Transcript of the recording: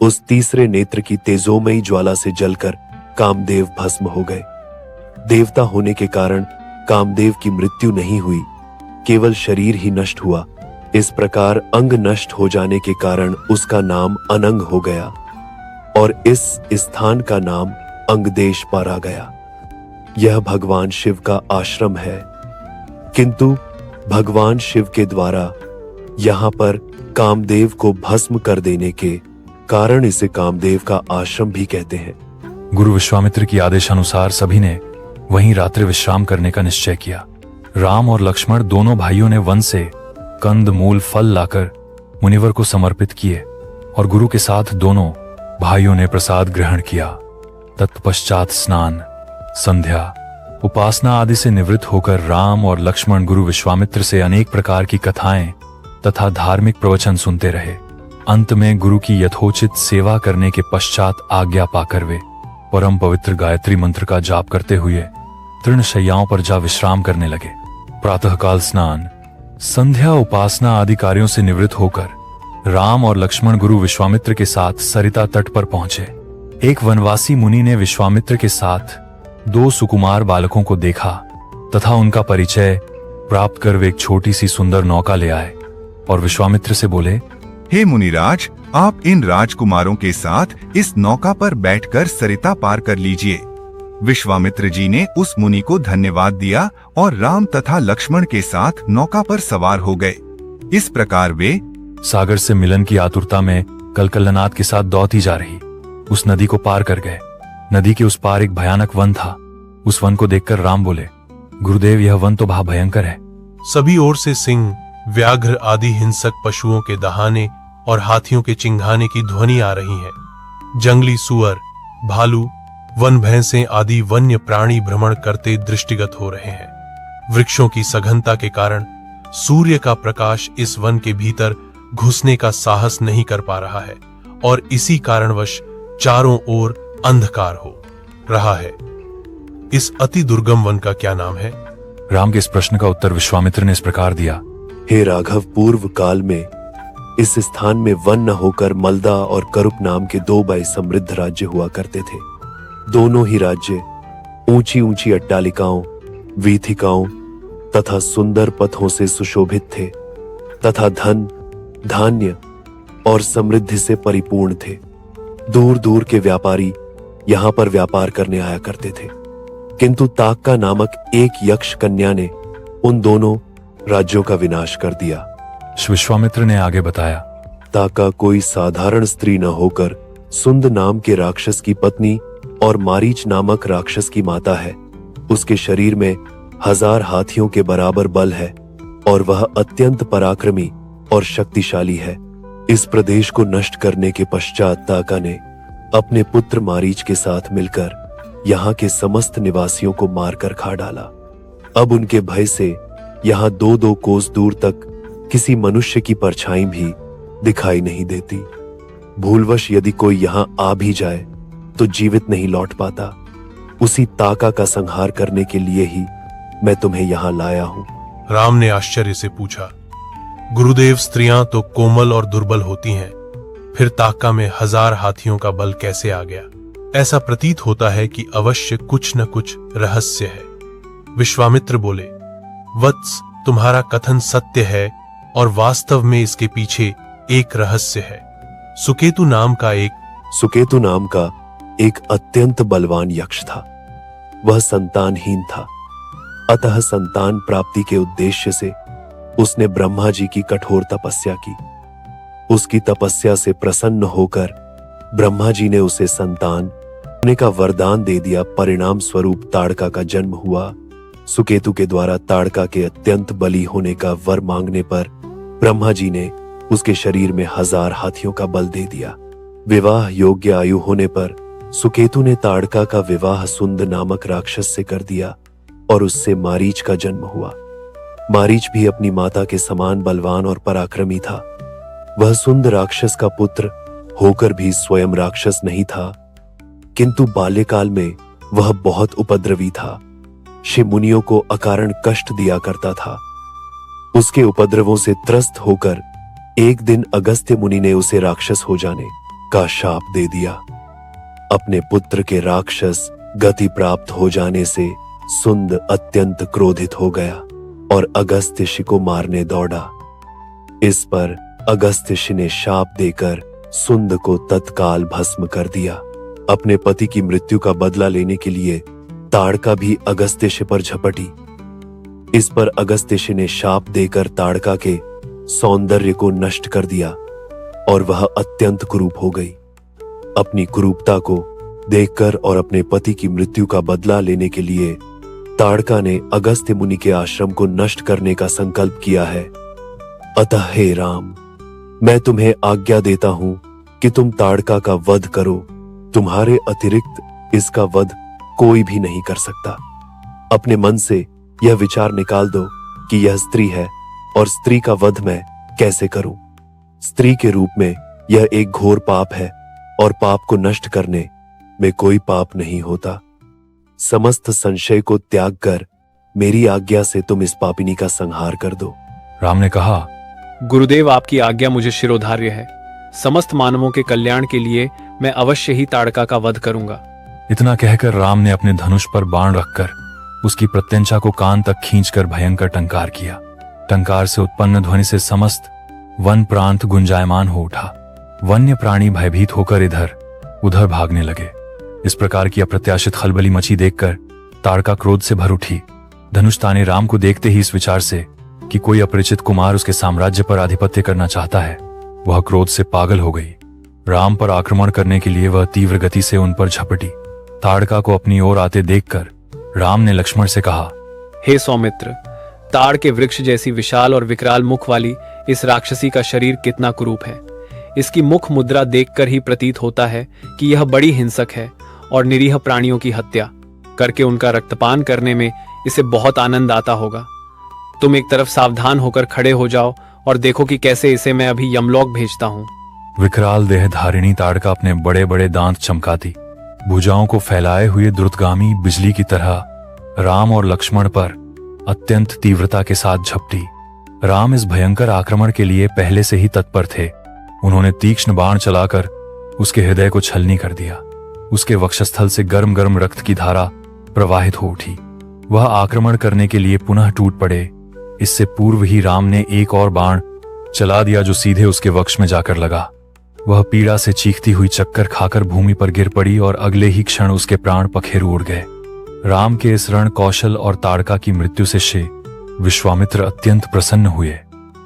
उस तीसरे नेत्र की तेजोमयी ज्वाला से जलकर कामदेव भस्म हो गए। देवता होने के कारण कामदेव की मृत्यु नहीं हुई, केवल शरीर ही नष्ट हुआ। इस प्रकार अंग नष्ट हो जाने के कारण उसका नाम अनंग हो गया और इस स्थान का नाम अंगदेश पर आ गया। यह भगवान शिव का आश्रम है, किंतु भगवान शिव के द्वारा यहां पर कामदेव को भस्म कर देने के कारण इसे कामदेव का आश्रम भी कहते हैं। गुरु विश्वामित्र की आदेशानुसार सभी ने वहीं रात्रि विश्राम करने का निश्चय किया। राम और लक्ष्मण दोनों भाइयों ने वन से कंद मूल फल लाकर मुनिवर को समर्पित किए और गुरु के साथ दोनों भाइयों ने प्रसाद ग्रहण किया। तत्पश्चात स्नान, संध्या, उपासना आदि से निवृत्त होकर राम और लक्ष्मण गुरु विश्वामित्र से अनेक प्रकार की कथाएं तथा धार्मिक प्रवचन सुनते रहे। अंत में गुरु की यथोचित सेवा करने के पश्चात आज्ञा पाकर वे परम पवित्र गायत्री मंत्र का जाप करते हुए तृणशय्याओं पर जा विश्राम करने लगे। प्रातःकाल स्नान, संध्या, उपासना आदि कार्यों से निवृत्त होकर राम और लक्ष्मण गुरु विश्वामित्र के साथ सरिता तट पर पहुंचे। एक वनवासी मुनि ने विश्वामित्र के साथ 2 सुकुमार बालकों को देखा तथा उनका परिचय प्राप्त कर वे एक छोटी सी सुंदर नौका ले आए और विश्वामित्र से बोले, हे मुनिराज, आप इन राजकुमारों के साथ इस नौका पर बैठकर सरिता पार कर लीजिए। विश्वामित्र जी ने उस मुनि को धन्यवाद दिया और राम तथा लक्ष्मण के साथ नौका पर सवार हो गए। इस प्रकार वे सागर से मिलन की आतुरता में कलकलनाद के साथ दौड़ती जा रही उस नदी को पार कर गए। नदी के उस पार एक भयानक वन था। उस वन को देखकर राम बोले, गुरुदेव, यह वन तो भयंकर है। सभी ओर से सिंह, व्याघ्र आदि हिंसक पशुओं के दहाने और हाथियों के चिंघाने की ध्वनि आ रही है। जंगली सुअर, भालू, वन भैंसें आदि वन्य प्राणी भ्रमण करते दृष्टिगत हो रहे हैं। वृक्षों की सघनता के कारण सूर्य का प्रकाश इस वन के भीतर घुसने का साहस नहीं कर पा रहा है और इसी कारणवश चारों ओर अंधकार हो रहा है। इस अति दुर्गम वन का क्या नाम है? राम के इस प्रश्न का उत्तर विश्वामित्र ने इस प्रकार दिया, हे राघव, पूर्व काल में इस स्थान में वन न होकर मलदा और करुप नाम के 2 बड़े समृद्ध राज्य हुआ करते थे। दोनों ही राज्य ऊंची ऊंची अट्टालिकाओं, वीथिकाओं तथा सुंदर पथों से सुशोभित थे तथा धन, धान्य और समृद्धि से परिपूर्ण थे। दूर दूर के व्यापारी यहां पर व्यापार करने आया करते थे, किंतु ताक्का नामक एक यक्ष कन्या ने उन दोनों राज्यों का विनाश कर दिया। विश्वामित्र ने आगे बताया, ताक्का कोई साधारण स्त्री न होकर सुंद नाम के राक्षस की पत्नी और मारीच नामक राक्षस की माता है। उसके शरीर में 1000 हाथियों के बराबर बल है और वह अत्यंत पराक्रमी और शक्तिशाली है। इस प्रदेश को नष्ट करने के पश्चात ताक्का ने अपने पुत्र मारीच के साथ मिलकर यहाँ के समस्त निवासियों को मारकर खा डाला। अब उनके भय से यहाँ 2-2 कोस दूर तक किसी मनुष्य की परछाई भी दिखाई नहीं देती। भूलवश यदि कोई यहाँ आ भी जाए तो जीवित नहीं लौट पाता। उसी ताक्का का संहार करने के लिए ही मैं तुम्हें यहाँ लाया हूँ। राम ने आश्चर्य से पूछा, गुरुदेव, स्त्रियां तो कोमल और दुर्बल होती हैं, फिर ताक्का में 1000 हाथियों का बल कैसे आ गया? ऐसा प्रतीत होता है कि अवश्य कुछ न कुछ रहस्य है। विश्वामित्र बोले, वत्स, तुम्हारा कथन सत्य है और वास्तव में इसके पीछे एक रहस्य है। सुकेतु नाम का एक अत्यंत बलवान यक्ष था। वह संतानहीन था, अतः संतान प्राप्ति के उद्देश्य से उसने ब्रह्मा जी की कठोर तपस्या की। उसकी तपस्या से प्रसन्न होकर ब्रह्मा जी ने उसे संतान होने का वरदान दे दिया। परिणाम स्वरूप ताड़का का जन्म हुआ। सुकेतु के द्वारा ताड़का के अत्यंत बली होने का वर मांगने पर ब्रह्मा जी ने उसके शरीर में 1000 हाथियों का बल दे दिया। विवाह योग्य आयु होने पर सुकेतु ने ताड़का का विवाह सुंद नामक राक्षस से कर दिया और उससे मारीच का जन्म हुआ। मारीच भी अपनी माता के समान बलवान और पराक्रमी था। वह सुंद राक्षस का पुत्र होकर भी स्वयं राक्षस नहीं था, किंतु बाल्यकाल में वह बहुत उपद्रवी था। शिव मुनियों को अकारण कष्ट दिया करता था। उसके उपद्रवों से त्रस्त होकर एक दिन अगस्त्य मुनि ने उसे राक्षस हो जाने का शाप दे दिया। अपने पुत्र के राक्षस गति प्राप्त हो जाने से सुंद अत्यंत क्रोधित हो गया और अगस्त्य को मारने दौड़ा। इस पर अगस्त्य ने शाप देकर सुंद को तत्काल भस्म कर दिया। अपने पति की मृत्यु का बदला लेने के लिए ताड़का भी अगस्त्य पर झपटी। इस पर अगस्त्य ने शाप देकर ताड़का के सौंदर्य को नष्ट कर दिया और वह अत्यंत कुरूप हो गई। अपनी कुरूपता को देखकर और अपने पति की मृत्यु का बदला लेने के लिए ताड़का ने अगस्त्य मुनि के आश्रम को नष्ट करने का संकल्प किया है। अतः हे राम, मैं तुम्हें आज्ञा देता हूं कि तुम ताड़का का वध करो। तुम्हारे अतिरिक्त इसका वध कोई भी नहीं कर सकता। अपने मन से यह विचार निकाल दो कि यह स्त्री है और स्त्री का वध मैं कैसे करूं। स्त्री के रूप में यह एक घोर पाप है और पाप को नष्ट करने में कोई पाप नहीं होता। समस्त संशय को त्याग कर मेरी आज्ञा से तुम इस पापिनी का संहार कर दो। राम ने कहा, गुरुदेव, आपकी आज्ञा मुझे शिरोधार्य है। समस्त मानवों के कल्याण के लिए मैं अवश्य ही ताड़का का वध करूंगा। इतना कहकर राम ने अपने धनुष पर बाण रखकर उसकी प्रत्यंचा को कान तक खींचकर भयंकर टंकार किया। टंकार से उत्पन्न ध्वनि से समस्त वन प्रांत गुंजायमान हो उठा। वन्य प्राणी भयभीत होकर इधर उधर भागने लगे। इस प्रकार की अप्रत्याशित खलबली मची देखकर ताड़का क्रोध से भर उठी। धनुष ताने राम को देखते ही इस विचार से कि कोई अपरिचित कुमार उसके साम्राज्य पर आधिपत्य करना चाहता है, वह क्रोध से पागल हो गई। राम पर आक्रमण करने के लिए वह तीव्र गति से उन पर झपटी। ताड़का को अपनी ओर आते देखकर राम ने लक्ष्मण से कहा, हे सौमित्र, ताड़ के वृक्ष जैसी विशाल और विकराल मुख वाली इस राक्षसी का शरीर कितना कुरूप है। इसकी मुख मुद्रा देखकर ही प्रतीत होता है कि यह बड़ी हिंसक है और निरीह प्राणियों की हत्या करके उनका रक्तपान करने में इसे बहुत आनंद आता होगा। तुम एक तरफ सावधान होकर खड़े हो जाओ और देखो कि कैसे इसे मैं अभी यमलोक भेजता हूँ। विकराल देह धारिणी ताड़का अपने बड़े बड़े दांत चमकाती भुजाओं को फैलाए हुए द्रुतगामी बिजली की तरह राम और लक्ष्मण पर अत्यंत तीव्रता के साथ झपटी। राम इस भयंकर आक्रमण के लिए पहले से ही तत्पर थे। उन्होंने तीक्ष्ण बाण चलाकर उसके हृदय को छलनी कर दिया। उसके वक्षस्थल से गर्म गर्म रक्त की धारा प्रवाहित हो उठी। वह आक्रमण करने के लिए पुनः टूट पड़े। इससे पूर्व ही राम ने एक और बाण चला दिया जो सीधे उसके वक्ष में जाकर लगा। वह पीड़ा से चीखती हुई चक्कर खाकर भूमि पर गिर पड़ी और अगले ही क्षण उसके प्राण पखेरु उड़ गए। राम के इस रण कौशल और ताड़का की मृत्यु से विश्वामित्र अत्यंत प्रसन्न हुए।